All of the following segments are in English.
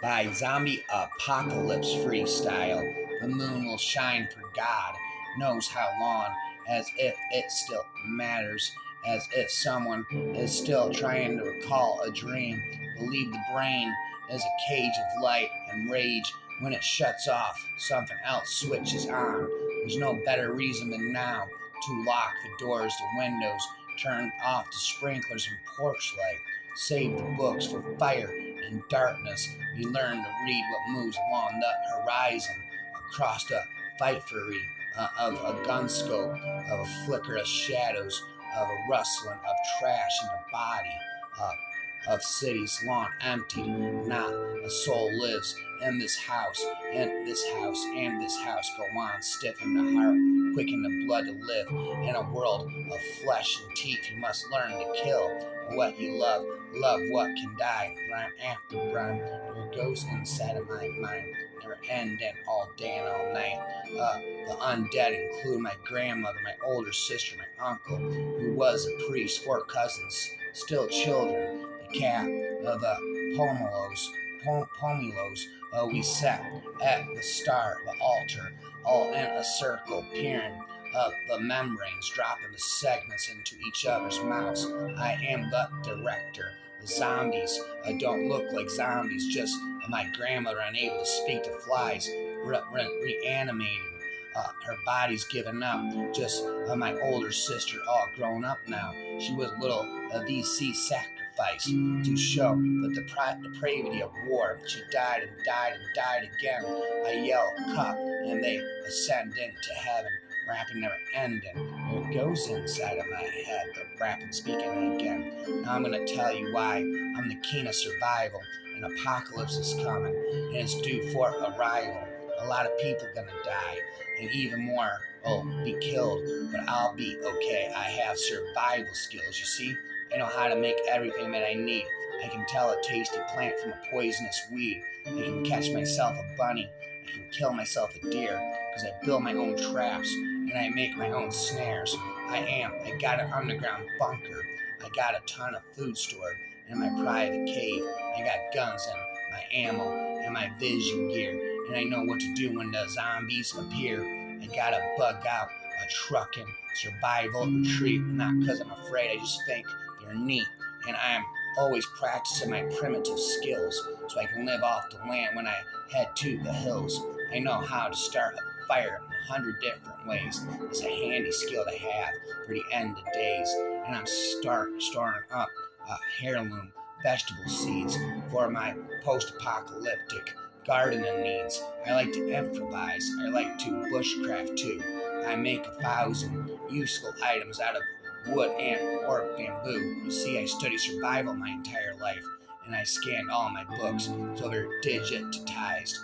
by Zombie Apocalypse Freestyle. The moon will shine for God knows how long, as if it still matters, as if someone is still trying to recall a dream. Believe the brain is a cage of light and rage. When it shuts off, something else switches on. There's no better reason than now to lock the doors, the windows, turn off the sprinklers and porch light. Save the books for fire and darkness. We learn to read what moves along the horizon, across the fightery of a gun scope, of a flicker of shadows, of a rustling of trash in the body, uh, of cities long emptied. Not a soul lives in this house, and this house, and this house go on, stiffen the heart, quicken the blood to live. In a world of flesh and teeth, you must learn to kill what you love what can die. Rhyme after rhyme, there goes inside of my mind, never ending, all day and all night. The undead include my grandmother, my older sister, my uncle, who was a priest, four cousins, still children, the cat, the pomelos. We sat at the star, the altar, all in a circle, peering the membranes, dropping the segments into each other's mouths. I am the director. The zombies don't look like zombies, just my grandmother unable to speak to flies, reanimating. Her body's given up. Just my older sister, all grown up now. She was little VC sacrifice to show the depravity of war. She died and died and died again. I yell, cup, and they ascend into heaven. Rapping never ending. It goes inside of my head, the rapping speaking again. Now I'm gonna tell you why I'm the king of survival. An apocalypse is coming, and it's due for arrival. A lot of people gonna die, and even more will be killed, but I'll be okay. I have survival skills, you see? I know how to make everything that I need. I can tell a tasty plant from a poisonous weed. I can catch myself a bunny. I can kill myself a deer, because I build my own traps, and I make my own snares. I got an underground bunker. I got a ton of food stored in my private cave. I got guns and my ammo and my vision gear, and I know what to do when the zombies appear. I gotta bug out a truckin' survival retreat, not because I'm afraid, I just think they're neat, and I'm always practicing my primitive skills so I can live off the land when I head to the hills. I know how to start a fire in 100 different ways. It's a handy skill to have for the end of days, and I'm storing up heirloom vegetable seeds for my post-apocalyptic gardening needs. I like to improvise. I like to bushcraft too. I make 1,000 useful items out of wood and or bamboo. You see, I studied survival my entire life, and I scanned all my books so they're digitized.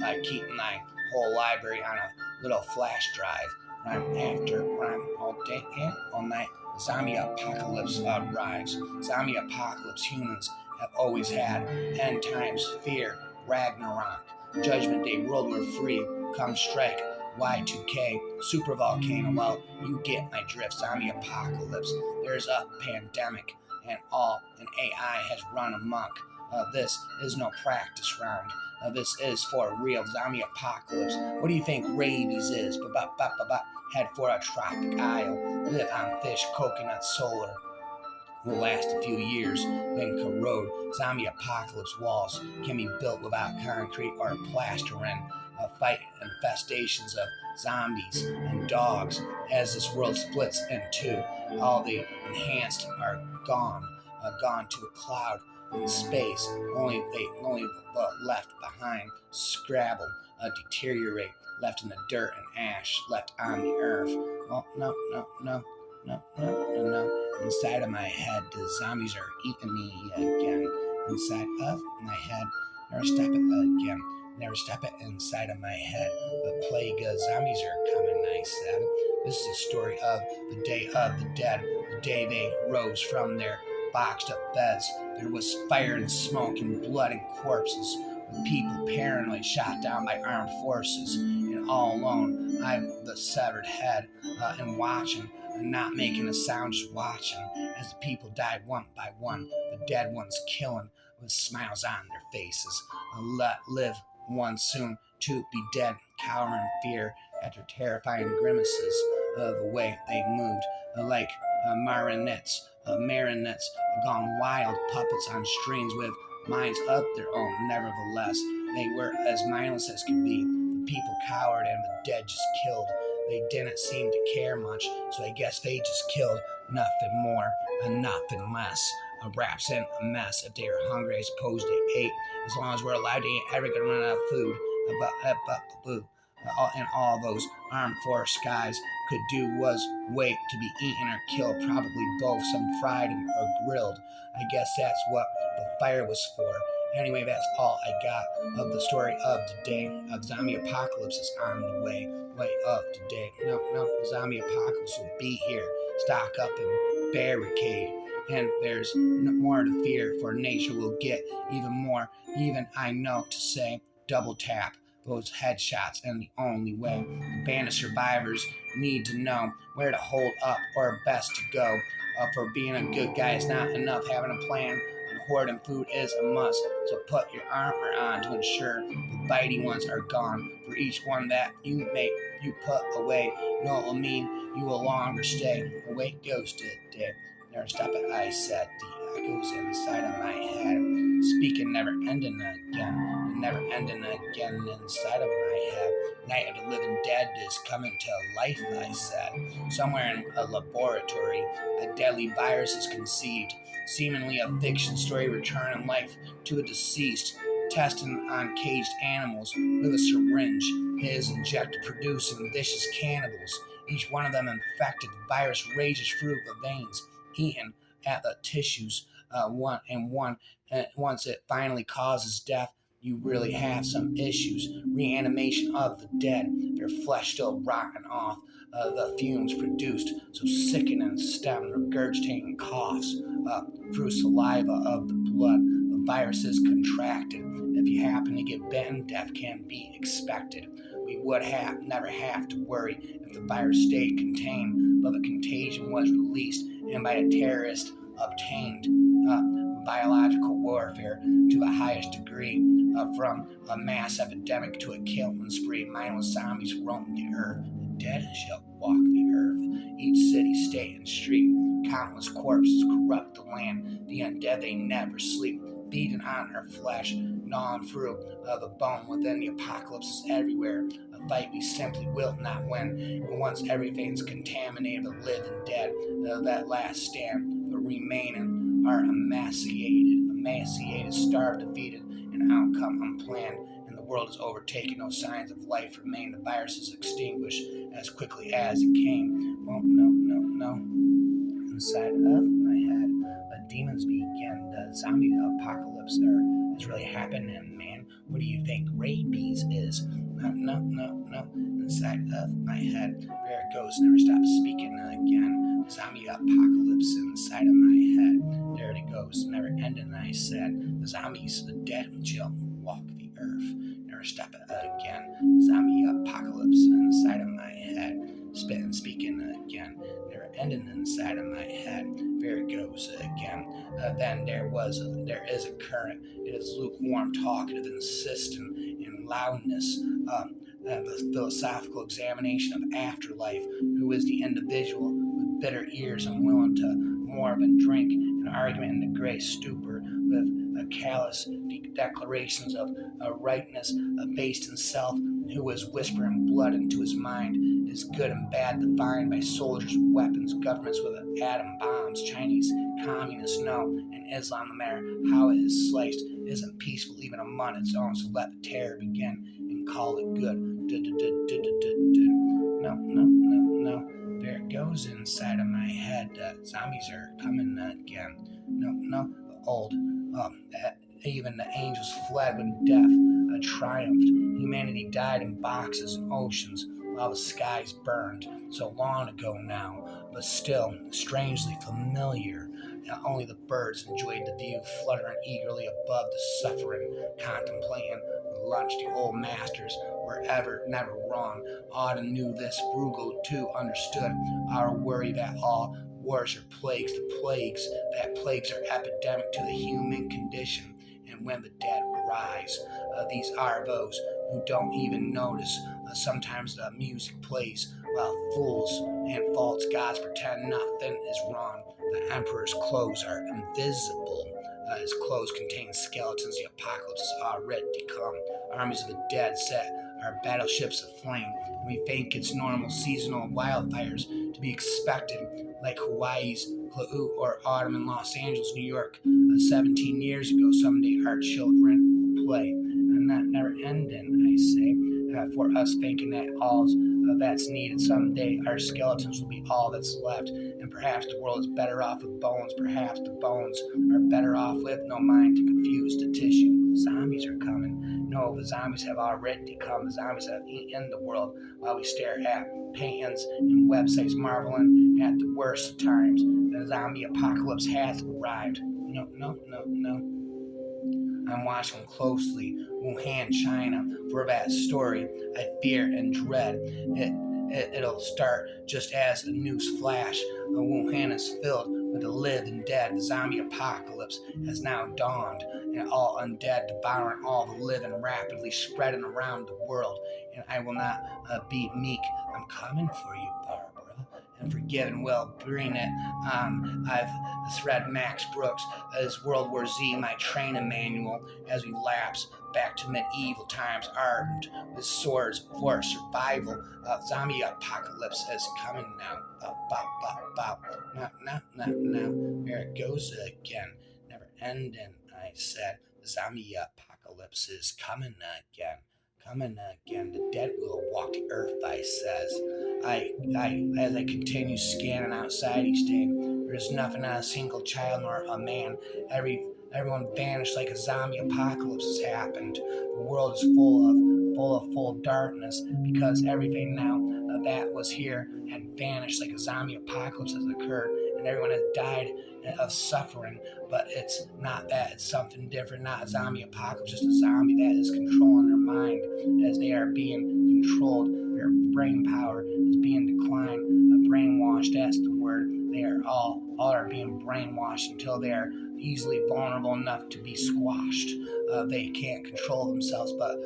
I keep my whole library on a little flash drive. Rhyme after rhyme, all day and all night. Zombie apocalypse arrives. Zombie apocalypse humans have always had end times fear, Ragnarok, Judgment Day, World War III, come strike, Y2K, super volcano. Well, you get my drift. Zombie apocalypse. There's a pandemic, and AI has run amok. This is no practice round. This is for real. Zombie apocalypse. What do you think rabies is? Head for a tropic isle. Live on fish, coconut, solar. Will last a few years, then corrode. Zombie apocalypse walls can be built without concrete or plastering. Fight infestations of zombies and dogs as this world splits in two. All the enhanced are gone to a cloud in space. Only the left behind scrabble, deteriorate, left in the dirt and ash, left on the earth. Oh, no. Inside of my head, the zombies are eating me again. Inside of my head, never stop it again. Never stop it inside of my head. The plague of zombies are coming, I said. This is a story of the Day of the Dead, the day they rose from their boxed up beds. There was fire and smoke and blood and corpses, with people paranoid, shot down by armed forces, and all alone, I the severed head, and watching, and not making a sound, just watching as the people died one by one, the dead ones killing with smiles on their faces. Let live one soon to be dead, cower in fear at their terrifying grimaces. The way they moved, like marionettes gone wild, puppets on strings with minds of their own. Nevertheless, they were as mindless as could be. The people cowered and the dead just killed. They didn't seem to care much, so I guess they just killed. Nothing more and nothing less. A rap's in a mess. If they were hungry, I suppose they ate. As long as we're allowed to eat, ever gonna run out of food. And all those armed force guys could do was wait to be eaten or killed, probably both, some fried or grilled. I guess that's what the fire was for. Anyway, that's all I got of the story of today. A zombie apocalypse is on the way up today. No, the zombie apocalypse will be here. Stock up and barricade. And there's no more to fear, for nature will get even more. Even I know to say, double tap those headshots, and the only way. The band of survivors need to know where to hold up or best to go. For being a good guy is not enough. Having a plan and hoarding food is a must. So put your armor on to ensure the bitey ones are gone. For each one that you put away, no, it'll mean you will longer stay. Away goes today. Never stop it, I said. The echoes inside of my head, speaking never ending again, never ending again inside of my head. Night of the living dead is coming to life, I said. Somewhere in a laboratory, a deadly virus is conceived, seemingly a fiction story returning life to a deceased, testing on caged animals with a syringe. It is injected, producing vicious cannibals. Each one of them infected, the virus rages through the veins, eating at the tissues once it finally causes death, you really have some issues. Reanimation of the dead, their flesh still rotting off, the fumes produced, so sickening and stem, regurgitating coughs through saliva of the blood. The virus is contracted. If you happen to get bitten, death can be expected. We would never have to worry if the virus stayed contained, but the contagion was released and by a terrorist obtained biological warfare to the highest degree, from a mass epidemic to a killing spree. Mindless zombies roam the earth. The dead shall walk the earth. Each city, state, and street, countless corpses corrupt the land. The undead, they never sleep, feeding on our flesh, gnawing through the bone within. The apocalypse is everywhere, a fight we simply will not win. And once everything's contaminated, the living dead, that last stand, the remaining are emaciated, starved, defeated, an outcome unplanned, and the world is overtaken. No signs of life remain. The virus is extinguished as quickly as it came. Well, no. Inside of my head, the demons begin. The zombie apocalypse is really happening, man. What do you think rabies is? No. Inside of my head, there it goes. Never stop speaking again. Zombie apocalypse inside of my head. There it goes. Never ending, I said. The zombies, the dead, shall walk the earth. Never stop it again. Zombie apocalypse inside of my head. Speaking again. Never ending inside of my head. There it goes again. Then there is a current. It is lukewarm, talkative, insistent in loudness. The philosophical examination of afterlife. Who is the individual with bitter ears, unwilling to more than drink, an argument in the gray stupor with callous declarations of rightness based in self, who is whispering blood into his mind, is good and bad defined by soldiers with weapons, governments with atom bombs, Chinese communists know, and Islam, no matter how it is sliced, isn't peaceful even among its own, so let the terror begin and call it good. No. There it goes inside of my head. Zombies are coming again. No. Old. Even the angels fled when death triumphed. Humanity died in boxes and oceans while the skies burned. So long ago now, but still strangely familiar. Only the birds enjoyed the view, fluttering eagerly above the suffering, contemplating the lunch. The old masters were never wrong. Auden knew this. Bruegel too understood our worry that all wars are plagues. The plagues are epidemic to the human condition. and when the dead rise. These are those who don't even notice. Sometimes the music plays while fools and false gods pretend nothing is wrong. The emperor's clothes are invisible. His clothes contain skeletons. The apocalypse has already come. Armies of the dead set our battleships aflame. We think it's normal seasonal wildfires to be expected, like Hawaii's Klau or autumn in Los Angeles, New York. 17 years ago, someday our children will play. And that never ending, I say, for us thinking that all that's needed. Someday our skeletons will be all that's left, and perhaps the world is better off with bones. Perhaps the bones are better off with no mind to confuse the tissue. Zombies are coming. No, the zombies have already come. The zombies have eaten the world while we stare at paintings and websites marveling at the worst of times. The zombie apocalypse has arrived. No. I'm watching closely Wuhan, China, for that story I fear and dread. It'll start just as a news flash. Wuhan is filled with the living dead. The zombie apocalypse has now dawned, and all undead devouring all the living, rapidly spreading around the world. And I will not be meek. I'm coming for you, Barbara, and forgive and will bring it. I've read Max Brooks' World War Z, my training manual, as we lapse back to medieval times, armed with swords for survival. Zombie apocalypse is coming now. Now. There it goes again. Never ending, I said. The zombie apocalypse is coming again. The dead will walk the earth, I says. As I continue scanning outside each day, there's nothing, not a single child nor a man. Everyone vanished like a zombie apocalypse has happened. The world is full of darkness because everything now that was here had vanished like a zombie apocalypse has occurred, and everyone has died of suffering. But it's not that, it's something different, not a zombie apocalypse, just a zombie that is controlling their mind as they are being controlled. Their brain power is being declined, brainwashed, that's the word. They are all are being brainwashed until they are easily vulnerable enough to be squashed. They can't control themselves, but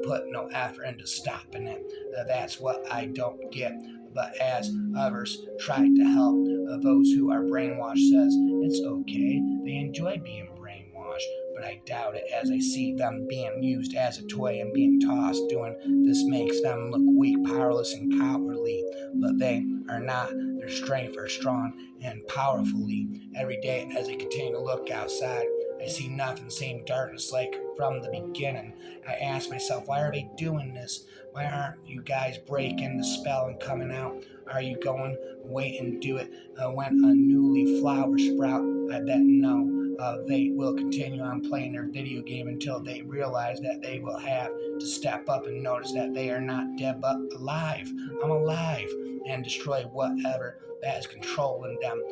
put no effort into stopping it. That's what I don't get. But as others try to help, those who are brainwashed says it's okay. They enjoy being brainwashed, but I doubt it as I see them being used as a toy and being tossed. Doing this makes them look weak, powerless, and cowardly, but they are not. Their strength are strong and powerfully. Every day as I continue to look outside, I see nothing, same darkness like from the beginning. I ask myself, why are they doing this? Why aren't you guys breaking the spell and coming out? Are you going, wait and do it when a newly flower sprout? I bet no. They will continue on playing their video game until they realize that they will have to step up and notice that they are not dead but alive. I'm alive, and destroy whatever that is controlling them.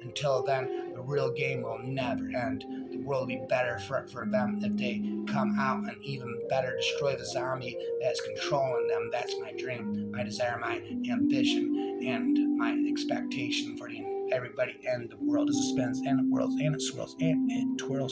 Until then, the real game will never end. The world will be better for them if they come out and even better destroy the zombie that's controlling them. That's my dream, my desire, my ambition, and my expectation for everybody and the world as it spins and it whirls and it swirls and it twirls.